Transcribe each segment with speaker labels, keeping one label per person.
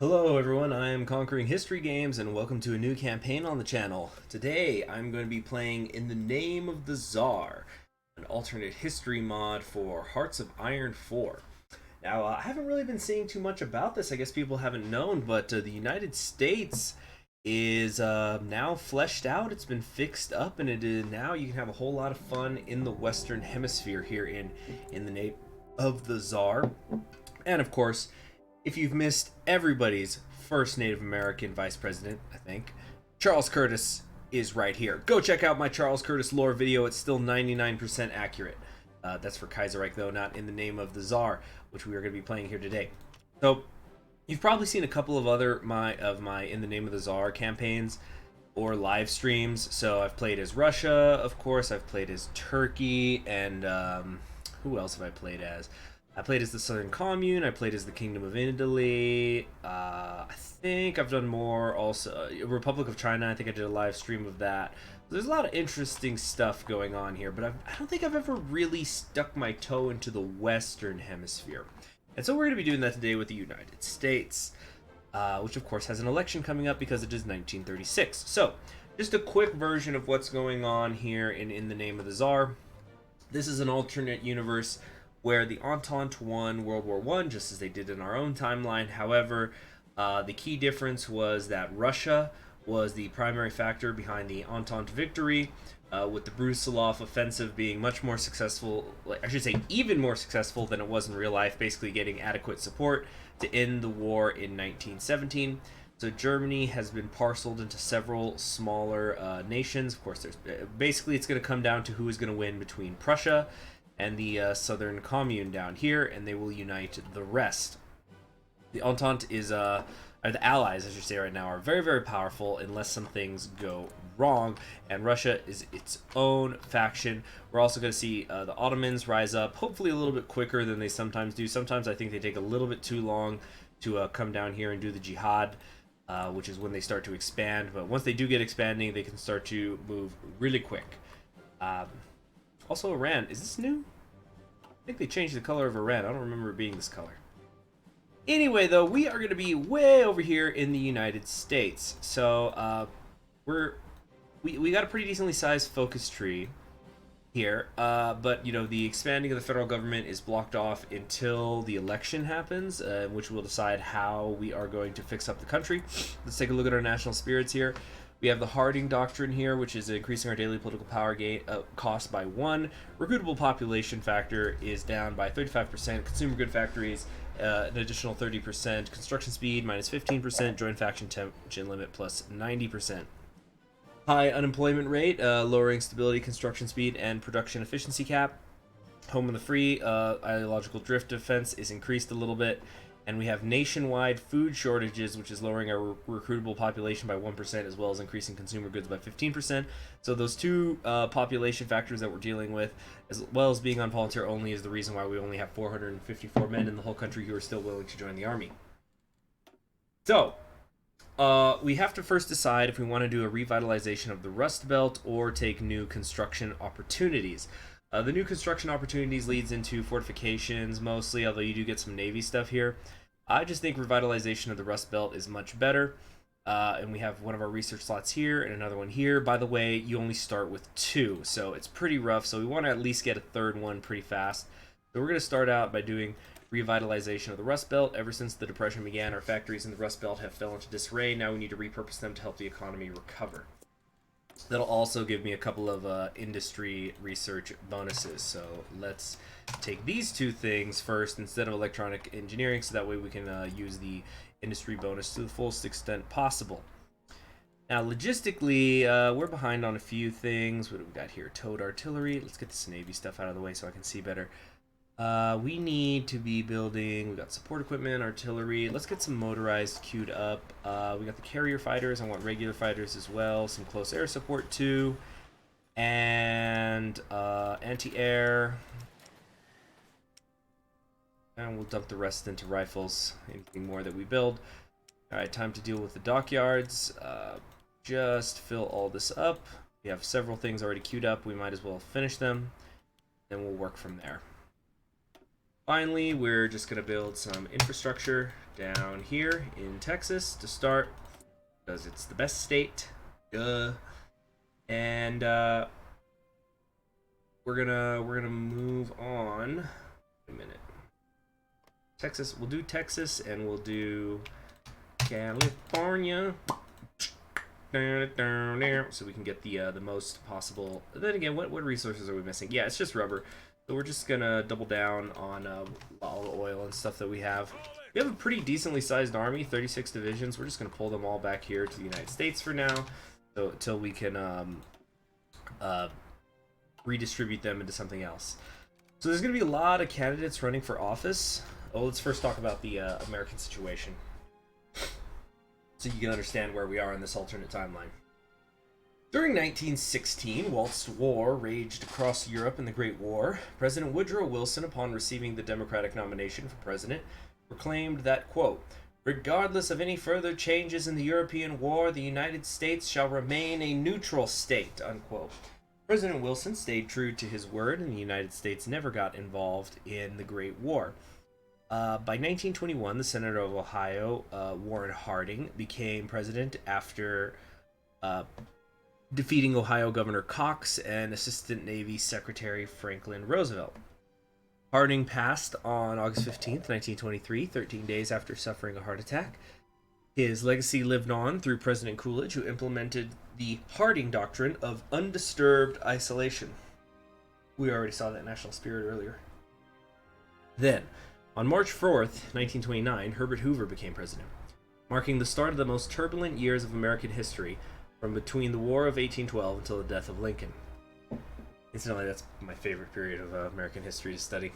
Speaker 1: Hello everyone, I am Conquering History Games and welcome to a new campaign on the channel. Today I'm going to be playing In the Name of the Tsar, an alternate history mod for Hearts of Iron 4. Now, I haven't really been seeing too much about this. I guess people haven't known, but the United States is now fleshed out. It's been fixed up, and it is now you can have a whole lot of fun in the Western Hemisphere here in the name of the Tsar. And of course, if you've missed everybody's first Native American vice president, I think, Charles Curtis is right here. Go check out my Charles Curtis lore video. It's still 99% accurate. That's for Kaiserreich, though, not In the Name of the Tsar, which we are going to be playing here today. So, you've probably seen a couple of other my In the Name of the Tsar campaigns or live streams. So I've played as Russia, of course. I've played as Turkey, and who else have I played as? I played as the Southern Commune. I played as the Kingdom of Italy. I think I've done more also. Republic of China, I think I did a live stream of that. There's a lot of interesting stuff going on here, but I don't think I've ever really stuck my toe into the Western Hemisphere. And so we're going to be doing that today with the United States, which of course has an election coming up because it is 1936. So, just a quick version of what's going on here in the Name of the Tsar. This is an alternate universe where the Entente won World War I, just as they did in our own timeline. However, the key difference was that Russia was the primary factor behind the Entente victory, with the Brusilov offensive being much more successful, I should say even more successful than it was in real life, basically getting adequate support to end the war in 1917. So Germany has been parceled into several smaller nations. Of course, there's basically it's going to come down to who is going to win between Prussia and the Southern Commune down here, and they will unite the rest. The Entente is, or the Allies, I should say right now, are very, very powerful unless some things go wrong, and Russia is its own faction. We're also going to see the Ottomans rise up, hopefully a little bit quicker than they sometimes do. Sometimes I think they take a little bit too long to come down here and do the jihad, which is when they start to expand, but once they do get expanding, they can start to move really quick. Also, Iran. Is this new? I think they changed the color of Iran. I don't remember it being this color. Anyway, though, we are going to be way over here in the United States. So, we got a pretty decently sized focus tree here. But, you know, the expanding of the federal government is blocked off until the election happens, which will decide how we are going to fix up the country. Let's take a look at our national spirits here. We have the Harding Doctrine here, which is increasing our daily political power gain cost by 1. Recruitable population factor is down by 35%. Consumer good factories, an additional 30%. Construction speed minus 15%. Joint faction tension limit plus 90%. High unemployment rate, lowering stability, construction speed, and production efficiency cap. Home of the free, ideological drift defense is increased a little bit. And we have nationwide food shortages, which is lowering our recruitable population by 1%, as well as increasing consumer goods by 15%. So those two population factors that we're dealing with, as well as being on volunteer only, is the reason why we only have 454 men in the whole country who are still willing to join the army. So, we have to first decide if we want to do a revitalization of the Rust Belt or take new construction opportunities. The new construction opportunities leads into fortifications mostly, although you do get some Navy stuff here. I just think revitalization of the Rust Belt is much better. And we have one of our research slots here and another one here. By the way, you only start with 2, so it's pretty rough. So we want to at least get a third one pretty fast. So we're going to start out by doing revitalization of the Rust Belt. Ever since the Depression began, our factories in the Rust Belt have fell into disarray. Now we need to repurpose them to help the economy recover. That'll also give me a couple of industry research bonuses. So let's take these two things first instead of electronic engineering, so that way we can use the industry bonus to the fullest extent possible. Now, logistically, we're behind on a few things. What do we got here? Towed artillery. Let's get this Navy stuff out of the way so I can see better. We need to be building, we got support equipment, artillery. Let's get some motorized queued up. We got the carrier fighters. I want regular fighters as well. Some close air support too. And anti-air. And we'll dump the rest into rifles. Anything more that we build. Alright, time to deal with the dockyards. Just fill all this up. We have several things already queued up. We might as well finish them. Then we'll work from there. Finally, we're just going to build some infrastructure down here in Texas to start, because it's the best state. Duh. And we're gonna move on. Wait a minute. Texas. We'll do Texas, and we'll do California. So we can get the most possible. Then again, what resources are we missing? Yeah, it's just rubber. So we're just gonna double down on all the oil and stuff that we have. We have a pretty decently sized army, 36 divisions. We're just gonna pull them all back here to the United States for now, so until we can redistribute them into something else. So there's gonna be a lot of candidates running for office. Oh, let's first talk about the American situation, so you can understand where we are in this alternate timeline. During 1916, whilst war raged across Europe in the Great War, President Woodrow Wilson, upon receiving the Democratic nomination for president, proclaimed that, quote, "Regardless of any further changes in the European war, the United States shall remain a neutral state," unquote. President Wilson stayed true to his word, and the United States never got involved in the Great War. By 1921, the Senator of Ohio, Warren Harding, became president after defeating Ohio Governor Cox and Assistant Navy Secretary Franklin Roosevelt. Harding passed on August 15th, 1923, 13 days after suffering a heart attack. His legacy lived on through President Coolidge, who implemented the Harding Doctrine of undisturbed isolation. We already saw that national spirit earlier. Then, on March 4th, 1929, Herbert Hoover became president, marking the start of the most turbulent years of American history, from between the War of 1812 until the death of Lincoln. Incidentally, that's my favorite period of American history to study.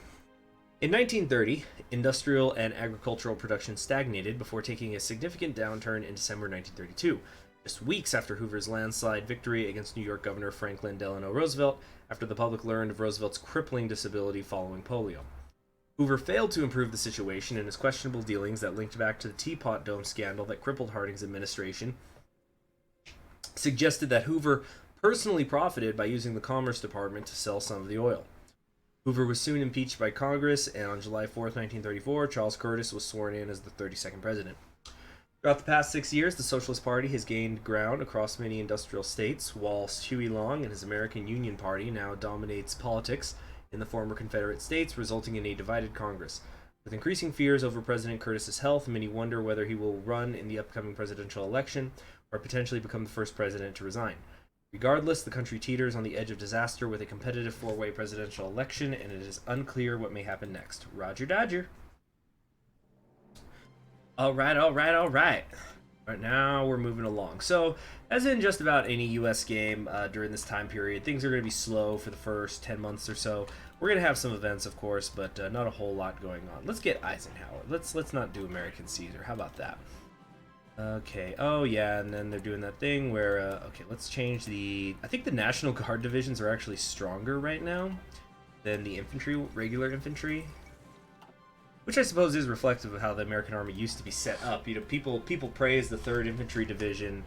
Speaker 1: In 1930, industrial and agricultural production stagnated before taking a significant downturn in December 1932, just weeks after Hoover's landslide victory against New York Governor Franklin Delano Roosevelt, after the public learned of Roosevelt's crippling disability following polio. Hoover failed to improve the situation, and his questionable dealings that linked back to the Teapot Dome scandal that crippled Harding's administration suggested that Hoover personally profited by using the Commerce Department to sell some of the oil. Hoover was soon impeached by Congress, and on July 4th, 1934, Charles Curtis was sworn in as the 32nd president. Throughout the past 6 years, the Socialist Party has gained ground across many industrial states, whilst Huey Long and his American Union Party now dominates politics in the former Confederate states, resulting in a divided Congress. With increasing fears over President Curtis's health, many wonder whether he will run in the upcoming presidential election or potentially become the first president to resign. Regardless, the country teeters on the edge of disaster with a competitive four-way presidential election, and it is unclear what may happen next. Roger Dodger. All right. Right now, we're moving along. So, as in just about any U.S. game during this time period, things are going to be slow for the first 10 months or so. We're going to have some events, of course, but not a whole lot going on. Let's get Eisenhower. Let's not do American Caesar. How about that? Okay. Oh, yeah, and then they're doing that thing where... okay, let's change the... I think the National Guard divisions are actually stronger right now than the infantry, regular infantry. Which I suppose is reflective of how the American Army used to be set up. You know, people praise the 3rd Infantry Division,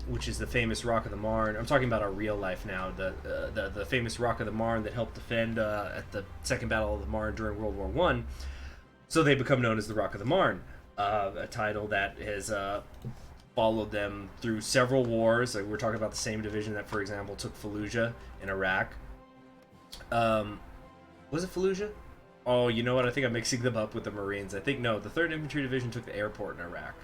Speaker 1: which is the famous Rock of the Marne. I'm talking about our real life now. The famous Rock of the Marne that helped defend at the Second Battle of the Marne during World War I. So they become known as the Rock of the Marne, a title that has followed them through several wars. Like we're talking about the same division that, for example, took Fallujah in Iraq. Was it Fallujah? Oh, you know what? I think I'm mixing them up with the Marines. I think, no, the 3rd Infantry Division took the airport in Iraq.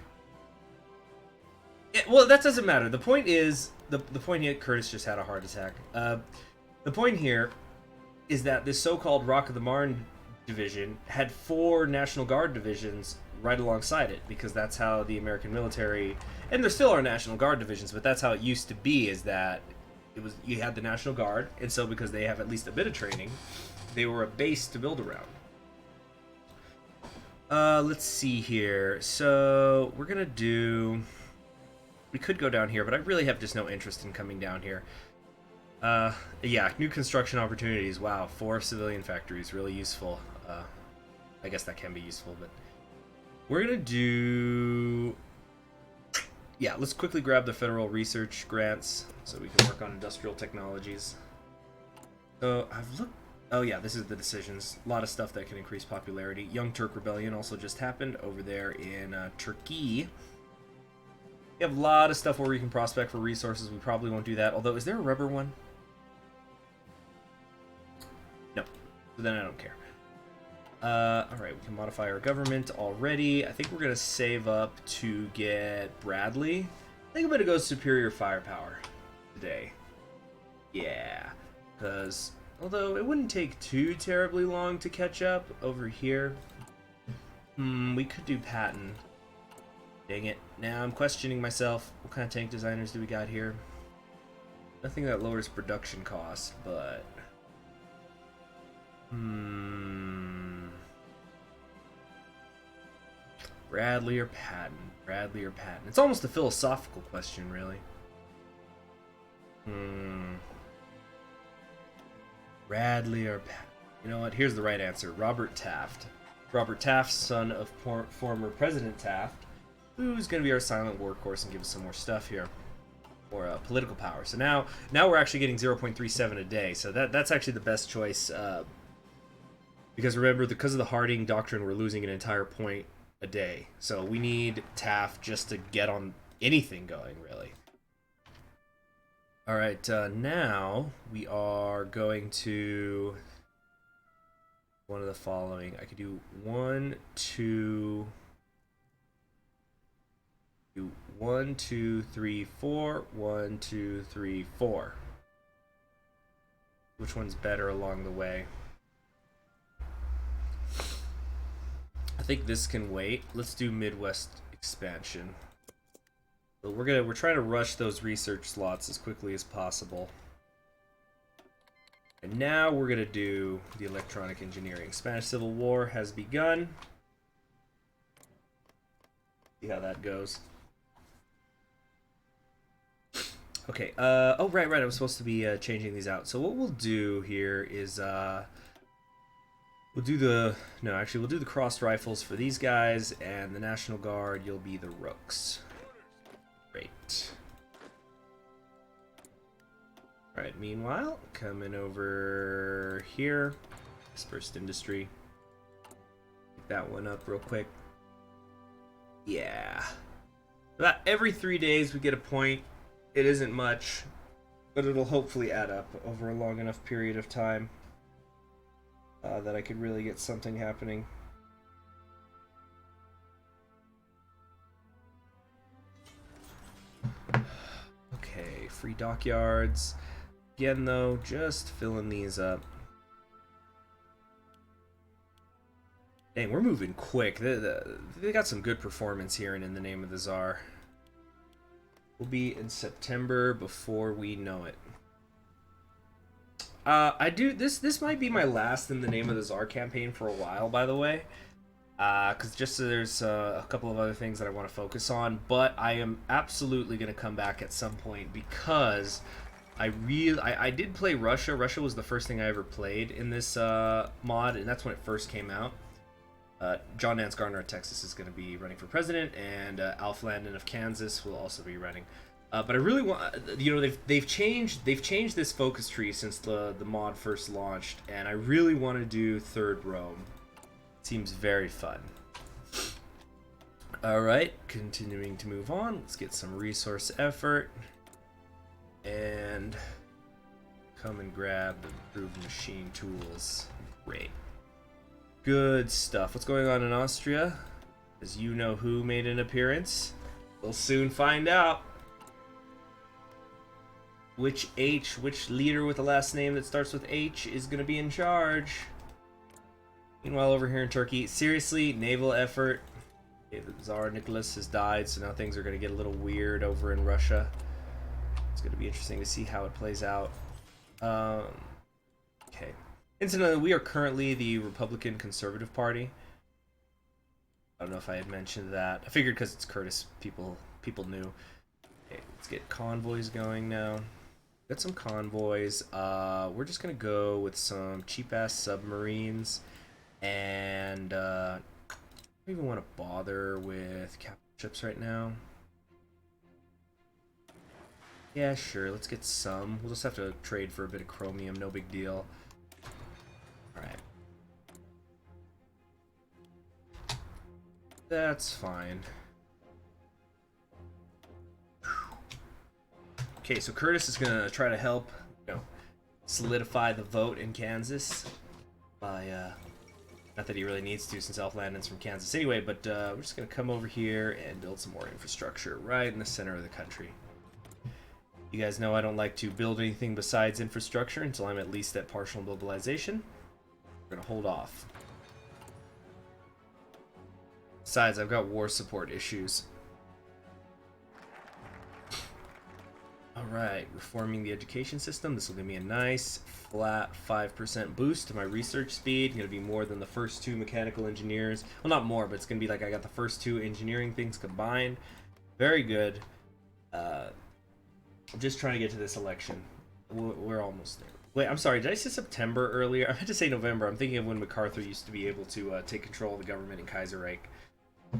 Speaker 1: Well, that doesn't matter. The point is, the point here, Curtis just had a heart attack. The point here is that this so-called Rock of the Marne division had 4 National Guard divisions right alongside it, because that's how the American military, and there still are National Guard divisions, but that's how it used to be, is that you had the National Guard, and so because they have at least a bit of training, they were a base to build around. Let's see here. So we're gonna do... We could go down here, but I really have just no interest in coming down here. Yeah, new construction opportunities. Wow, 4 civilian factories, really useful. I guess that can be useful, but we're gonna do... Yeah, let's quickly grab the federal research grants so we can work on industrial technologies. So I've looked... Oh yeah, this is the decisions. A lot of stuff that can increase popularity. Young Turk Rebellion also just happened over there in Turkey. We have a lot of stuff where we can prospect for resources. We probably won't do that. Although, is there a rubber one? No. So then I don't care. Alright, we can modify our government already. I think we're going to save up to get Bradley. I think I'm going to go Superior Firepower today. Yeah. Because, although it wouldn't take too terribly long to catch up over here. We could do Patton. Dang it. Now I'm questioning myself. What kind of tank designers do we got here? Nothing that lowers production costs, but... Bradley or Patton? Bradley or Patton? It's almost a philosophical question, really. Bradley or Patton? You know what? Here's the right answer. Robert Taft. Robert Taft, son of former President Taft, who's going to be our silent workhorse and give us some more stuff here. Or political power. So now we're actually getting 0.37 a day. So that's actually the best choice. Because remember, because of the Harding Doctrine, we're losing an entire point a day. So we need Taft just to get on anything going, really. Alright, now we are going to one of the following. I could do 1, 2... Do 1, 2, 3, 4. 1, 2, 3, 4. Which one's better along the way? I think this can wait. Let's do Midwest expansion. So we're trying to rush those research slots as quickly as possible. And now we're gonna do the electronic engineering. Spanish Civil War has begun. See how that goes. Okay, oh, right, I was supposed to be changing these out. So what we'll do here is, we'll do the crossed rifles for these guys, and the National Guard, you'll be the Rooks. Great. Alright, meanwhile, coming over here, dispersed industry. Pick that one up real quick. Yeah. About every 3 days we get a point. It isn't much, but it'll hopefully add up over a long enough period of time that I could really get something happening. Okay, free dockyards. Again, though, just filling these up. Dang, we're moving quick. They got some good performance here in the Name of the Tsar. We'll be in September before we know it. This might be my last in the Name of the Tsar campaign for a while, by the way. Because just so there's a couple of other things that I want to focus on, but I am absolutely going to come back at some point because I did play Russia. Russia was the first thing I ever played in this mod, and that's when it first came out. John Nance Garner of Texas is going to be running for president, and Alf Landon of Kansas will also be running. But I really want, you know, they've changed this focus tree since the mod first launched, and I really want to do Third Rome. Seems very fun. All right, continuing to move on. Let's get some resource effort, and come and grab the improved machine tools. Great. Good stuff. What's going on in Austria? As you know who made an appearance? We'll soon find out. Which leader with the last name that starts with H is going to be in charge? Meanwhile, over here in Turkey, seriously, naval effort. Okay, the Tsar Nicholas has died, so now things are going to get a little weird over in Russia. It's going to be interesting to see how it plays out. Okay. Incidentally, we are currently the Republican Conservative Party. I don't know if I had mentioned that. I figured because it's Curtis, people knew. Okay, let's get convoys going now. Got some convoys. We're just gonna go with some cheap-ass submarines, and I don't even want to bother with capital ships right now. Yeah, sure. Let's get some. We'll just have to trade for a bit of chromium. No big deal. Alright. That's fine. Okay, so Curtis is gonna try to help, solidify the vote in Kansas by, not that he really needs to since Landon's from Kansas anyway, but we're just gonna come over here and build some more infrastructure right in the center of the country. You guys know I don't like to build anything besides infrastructure until I'm at least at partial mobilization. We're gonna hold off. Besides, I've got war support issues. Alright, reforming the education system. This will give me a nice, flat 5% boost to my research speed. Going to be more than the first 2 mechanical engineers. Well, not more, but it's going to be like I got the first 2 engineering things combined. Very good. I'm just trying to get to this election. We're almost there. Wait, I'm sorry, did I say September earlier? I meant to say November. I'm thinking of when MacArthur used to be able to take control of the government in Kaiserreich.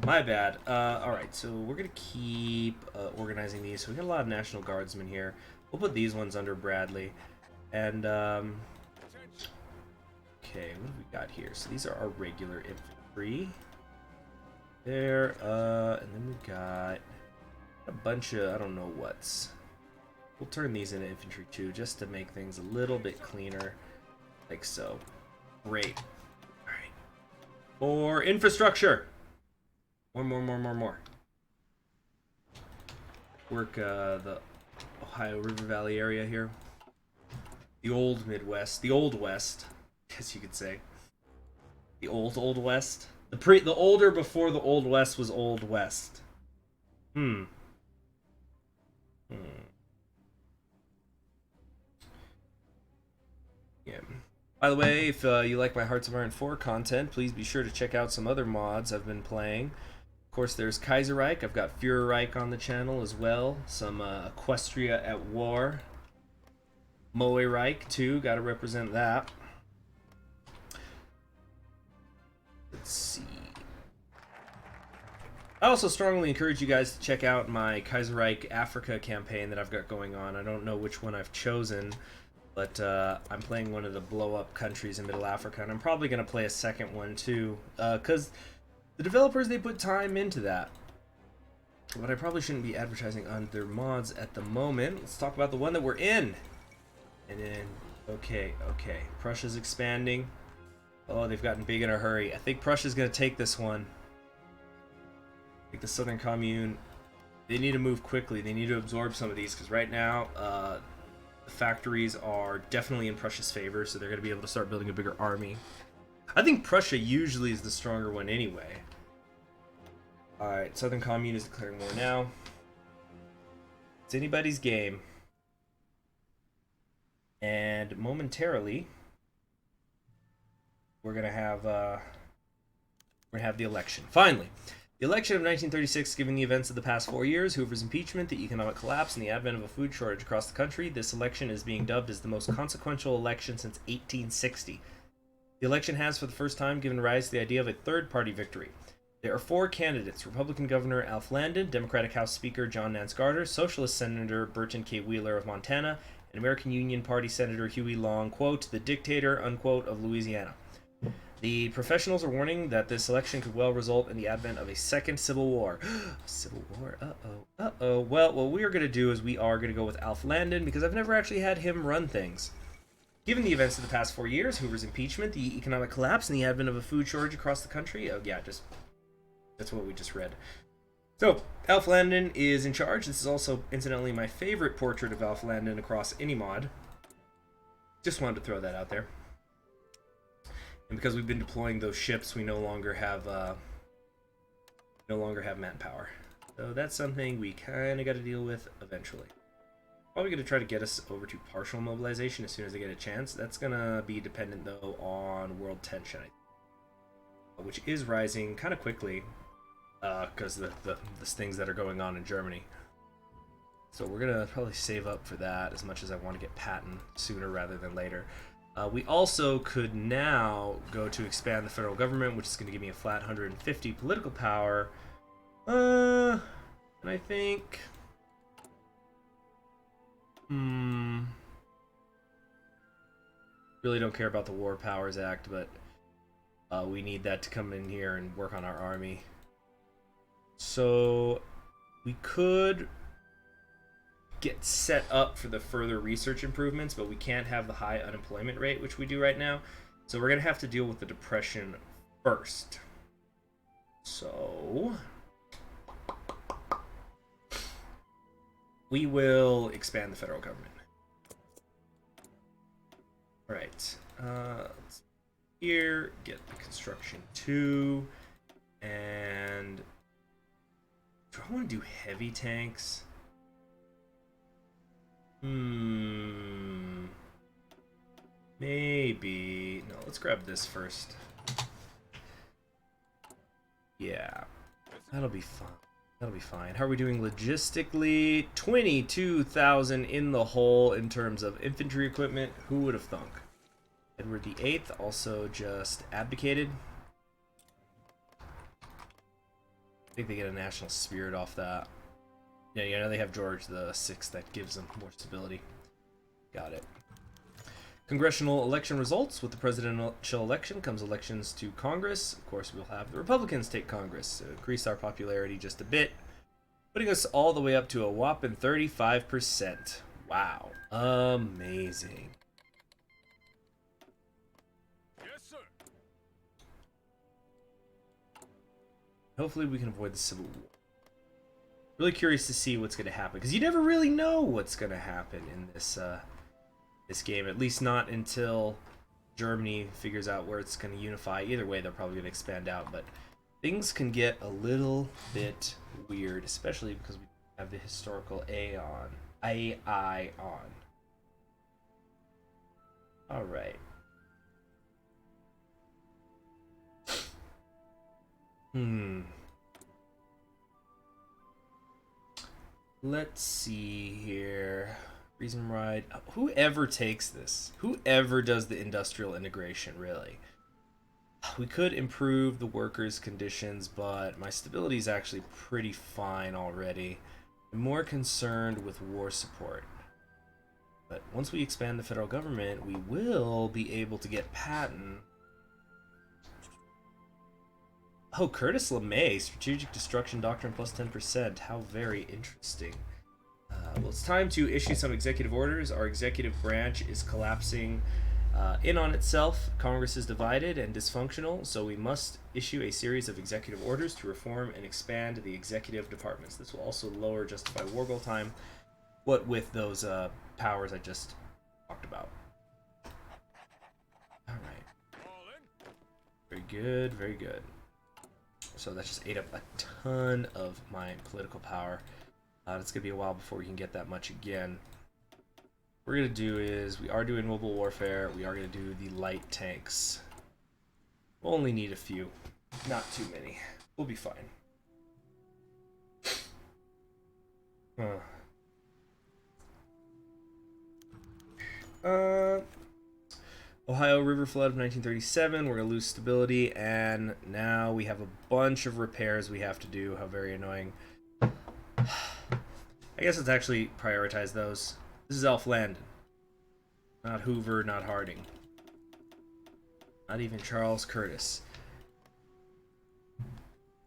Speaker 1: My bad. Alright, so we're going to keep organizing these. So we got a lot of National Guardsmen here. We'll put these ones under Bradley. And, okay, what have we got here? So these are our regular infantry. There, and then we've got a bunch of, I don't know what's. We'll turn these into infantry too, just to make things a little bit cleaner. Like so. Great. Alright. For infrastructure! More. Work the Ohio River Valley area here. The old Midwest. The Old West, I guess you could say. The old West. The older before the Old West was Old West. Yeah. By the way, if you like my Hearts of Iron 4 content, please be sure to check out some other mods I've been playing. Of course, there's Kaiserreich. I've got Führerreich on the channel as well. Some Equestria at War. Moe-Reich, too. Got to represent that. Let's see. I also strongly encourage you guys to check out my Kaiserreich Africa campaign that I've got going on. I don't know which one I've chosen, but I'm playing one of the blow-up countries in Middle Africa, and I'm probably going to play a second one, too, because the developers, they put time into that. But I probably shouldn't be advertising on their mods at the moment. Let's talk about the one that we're in. And then, okay. Prussia's expanding. Oh, they've gotten big in a hurry. I think Prussia's going to take this one. I think the Southern Commune, they need to move quickly. They need to absorb some of these, because right now, the factories are definitely in Prussia's favor, so they're going to be able to start building a bigger army. I think Prussia usually is the stronger one anyway. Alright, Southern Commune is declaring war now. It's anybody's game. And momentarily, we're gonna have the election. Finally, the election of 1936, given the events of the past 4 years, Hoover's impeachment, the economic collapse, and the advent of a food shortage across the country, this election is being dubbed as the most consequential election since 1860. The election has, for the first time, given rise to the idea of a third-party victory. There are 4 candidates: Republican Governor Alf Landon, Democratic House Speaker John Nance Garner, Socialist Senator Burton K. Wheeler of Montana, and American Union Party Senator Huey Long, quote, the dictator, unquote, of Louisiana. The professionals are warning that this election could well result in the advent of a second civil war. Civil war? Uh-oh. Well, what we are going to do is we are going to go with Alf Landon, because I've never actually had him run things. Given the events of the past 4 years, Hoover's impeachment, the economic collapse, and the advent of a food shortage across the country, that's what we just read. So, Alf Landon is in charge. This is also, incidentally, my favorite portrait of Alf Landon across any mod. Just wanted to throw that out there. And because we've been deploying those ships, we no longer have manpower. So that's something we kind of got to deal with eventually. Probably going to try to get us over to partial mobilization as soon as they get a chance. That's going to be dependent, though, on world tension, which is rising kind of quickly because the things that are going on in Germany. So we're going to probably save up for that as much as I want to get Patton sooner rather than later. We also could now go to expand the federal government, which is going to give me a flat 150 political power. And I think... Really don't care about the War Powers Act, but we need that to come in here and work on our army. So we could get set up for the further research improvements, but we can't have the high unemployment rate, which we do right now. So we're going to have to deal with the depression first. So we will expand the federal government. All right. Let's here get the construction 2, and do I want to do heavy tanks? Maybe. No, let's grab this first. Yeah, that'll be fine. That'll be fine. How are we doing logistically? 22,000 in the hole in terms of infantry equipment. Who would have thunk? Edward VIII also just abdicated. I think they get a national spirit off that. Yeah, you know they have George VI that gives them more stability. Got it. Congressional election results. With the presidential election comes elections to Congress. Of course, we'll have the Republicans take Congress to increase our popularity just a bit, putting us all the way up to a whopping 35%. Wow. Amazing.
Speaker 2: Yes, sir.
Speaker 1: Hopefully we can avoid the Civil War. Really curious to see what's going to happen, because you never really know what's going to happen in this this game, at least not until Germany figures out where it's going to unify. Either way, they're probably going to expand out, but things can get a little bit weird, especially because we have the historical AI on. All right. Let's see here. Reason ride. Whoever takes this, whoever does the industrial integration, really. We could improve the workers' conditions, but my stability is actually pretty fine already. I'm more concerned with war support. But once we expand the federal government, we will be able to get Patton. Oh, Curtis LeMay, Strategic Destruction Doctrine plus 10%. How very interesting. Well, it's time to issue some executive orders. Our executive branch is collapsing in on itself. Congress is divided and dysfunctional, so we must issue a series of executive orders to reform and expand the executive departments. This will also lower justified war goal time, what with those powers I just talked about. All right. Very good, very good. So that just ate up a ton of my political power. It's going to be a while before we can get that much again. What we're going to do is, we are doing mobile warfare. We are going to do the light tanks. We'll only need a few. Not too many. We'll be fine. Ohio River Flood of 1937. We're going to lose stability, and now we have a bunch of repairs we have to do. How very annoying. I guess let's actually prioritize those. This is Alf Landon. Not Hoover, not Harding. Not even Charles Curtis.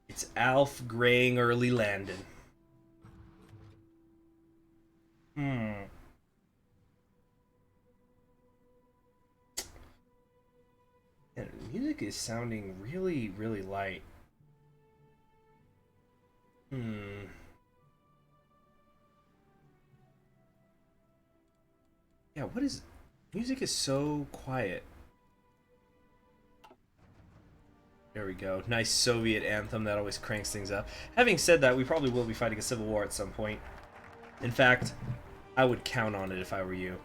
Speaker 1: It's Alf graying early Landon. And the music is sounding really, really light. Yeah, what is... Music is so quiet. There we go. Nice Soviet anthem that always cranks things up. Having said that, we probably will be fighting a civil war at some point. In fact, I would count on it if I were you.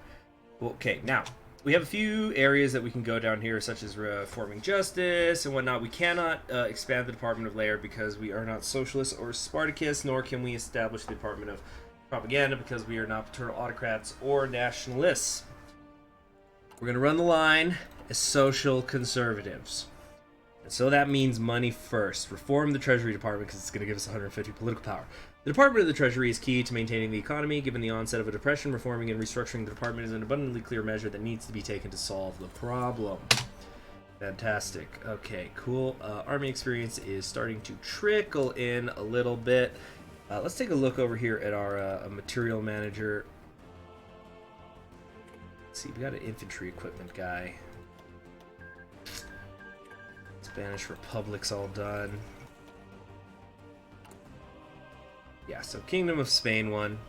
Speaker 1: Okay, now, we have a few areas that we can go down here, such as reforming justice and whatnot. We cannot expand the Department of Labor because we are not socialists or Spartacus, nor can we establish the Department of Propaganda because we are not paternal autocrats or nationalists. We're going to run the line as social conservatives. So that means money first. Reform the Treasury Department because it's going to give us 150 political power. The Department of the Treasury is key to maintaining the economy. Given the onset of a depression, reforming and restructuring the department is an abundantly clear measure that needs to be taken to solve the problem. Fantastic. Okay, cool. Army experience is starting to trickle in a little bit. Let's take a look over here at our material manager. Let's see, we got an infantry equipment guy. Spanish Republic's all done. Yeah, so Kingdom of Spain won.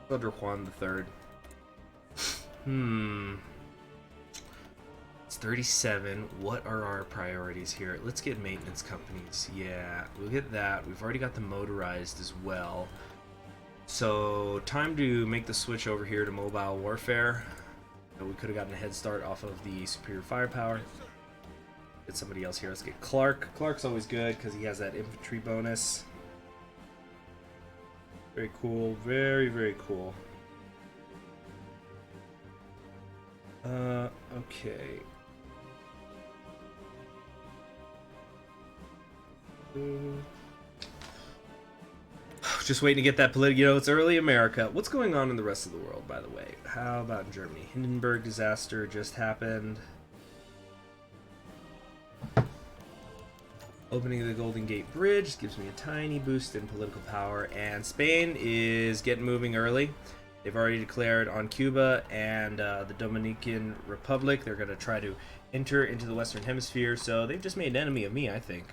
Speaker 1: Under Juan III. It's 37. What are our priorities here? Let's get maintenance companies. Yeah, we'll get that. We've already got the motorized as well. So, time to make the switch over here to mobile warfare. We could have gotten a head start off of the superior firepower. Get somebody else here. Let's get Clark. Clark's always good because he has that infantry bonus. Very cool. Very, very cool. Okay. Just waiting to get that political. You know, it's early America. What's going on in the rest of the world, by the way? How about in Germany? Hindenburg disaster just happened. Opening of the Golden Gate Bridge gives me a tiny boost in political power, and Spain is getting moving early. They've already declared on Cuba and the Dominican Republic. They're going to try to enter into the Western Hemisphere, so they've just made an enemy of me, I think.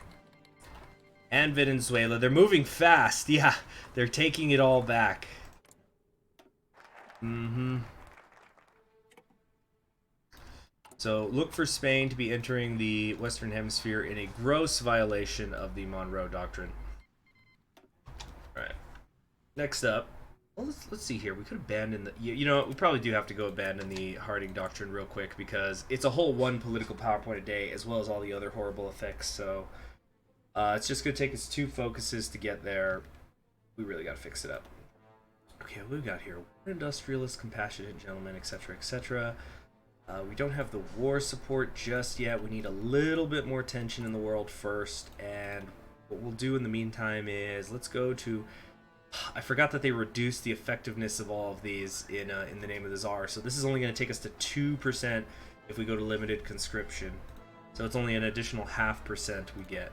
Speaker 1: And Venezuela. They're moving fast. Yeah, they're taking it all back. So look for Spain to be entering the Western Hemisphere in a gross violation of the Monroe Doctrine. Alright. Next up. Well, let's see here. We could abandon the... You know what? We probably do have to go abandon the Harding Doctrine real quick because it's a whole one political PowerPoint a day as well as all the other horrible effects. So it's just going to take us 2 focuses to get there. We really got to fix it up. Okay, what we got here? Industrialist, compassionate gentleman, etc., etc. We don't have the war support just yet. We need a little bit more tension in the world first. And what we'll do in the meantime is let's go to... I forgot that they reduced the effectiveness of all of these in the name of the Tsar. So this is only going to take us to 2% if we go to limited conscription. So it's only an additional 0.5% we get.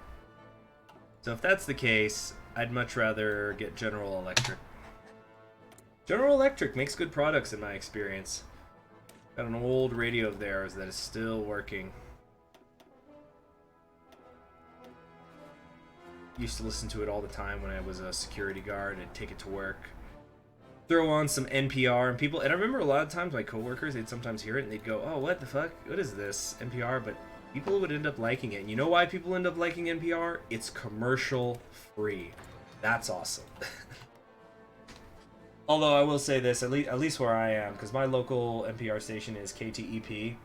Speaker 1: So if that's the case, I'd much rather get General Electric. General Electric makes good products in my experience. Got an old radio of theirs that is still working. Used to listen to it all the time when I was a security guard. I'd take it to work. Throw on some NPR and people... And I remember a lot of times my coworkers, they'd sometimes hear it and they'd go, oh, what the fuck? What is this? NPR? But people would end up liking it. And you know why people end up liking NPR? It's commercial free. That's awesome. Although I will say this, at least where I am, because my local NPR station is KTEP,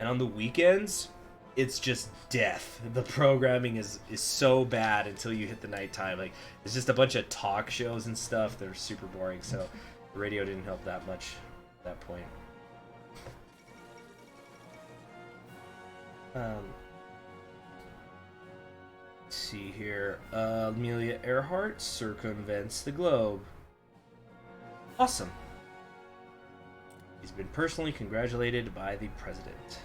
Speaker 1: and on the weekends, it's just death. The programming is so bad until you hit the nighttime. Like, it's just a bunch of talk shows and stuff that are super boring, so the radio didn't help that much at that point. Let's see here. Amelia Earhart circumvents the globe. Awesome. He's been personally congratulated by the president.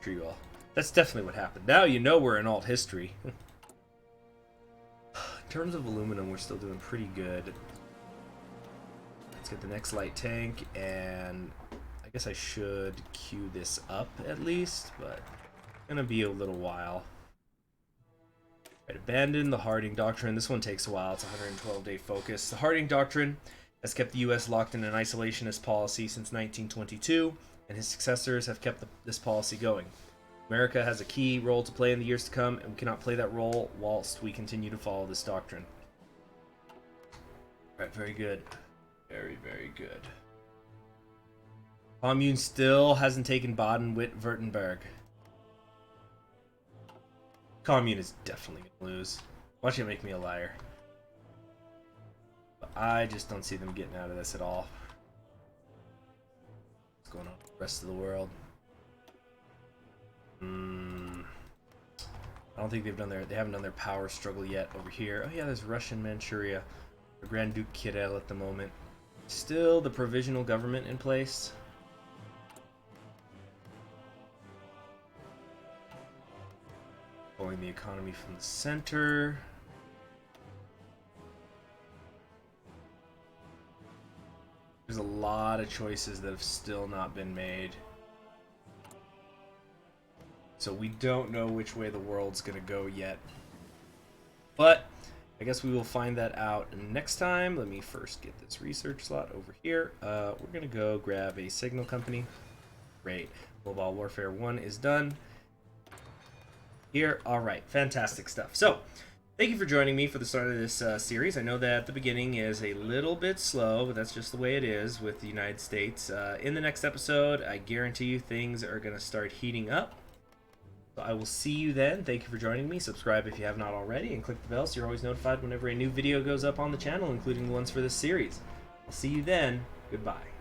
Speaker 1: Sure you all. That's definitely what happened. Now you know we're in alt history. In terms of aluminum, we're still doing pretty good. Let's get the next light tank, and I guess I should queue this up at least, but it's gonna be a little while. Right, abandon the Harding Doctrine. This one takes a while. It's a 112-day focus. The Harding Doctrine has kept the U.S. locked in an isolationist policy since 1922, and his successors have kept this policy going. America has a key role to play in the years to come, and we cannot play that role whilst we continue to follow this doctrine. Alright, very good. Very, very good. Commune still hasn't taken Baden-Württemberg. Commune is definitely gonna lose. Watch it make me a liar. But I just don't see them getting out of this at all. What's going on with the rest of the world? I don't think they haven't done their power struggle yet over here. Oh yeah, there's Russian Manchuria, the Grand Duke Kirill at the moment. Still the provisional government in place. Pulling the economy from the center. There's a lot of choices that have still not been made. So we don't know which way the world's going to go yet. But I guess we will find that out next time. Let me first get this research slot over here. We're going to go grab a signal company. Great. Mobile Warfare 1 is done. Here. All right. Fantastic stuff. So thank you for joining me for the start of this series. I know that the beginning is a little bit slow, but that's just the way it is with the United States. In the next episode, I guarantee you things are going to start heating up. So I will see you then. Thank you for joining me. Subscribe if you have not already, and click the bell so you're always notified whenever a new video goes up on the channel, including the ones for this series. I'll see you then. Goodbye.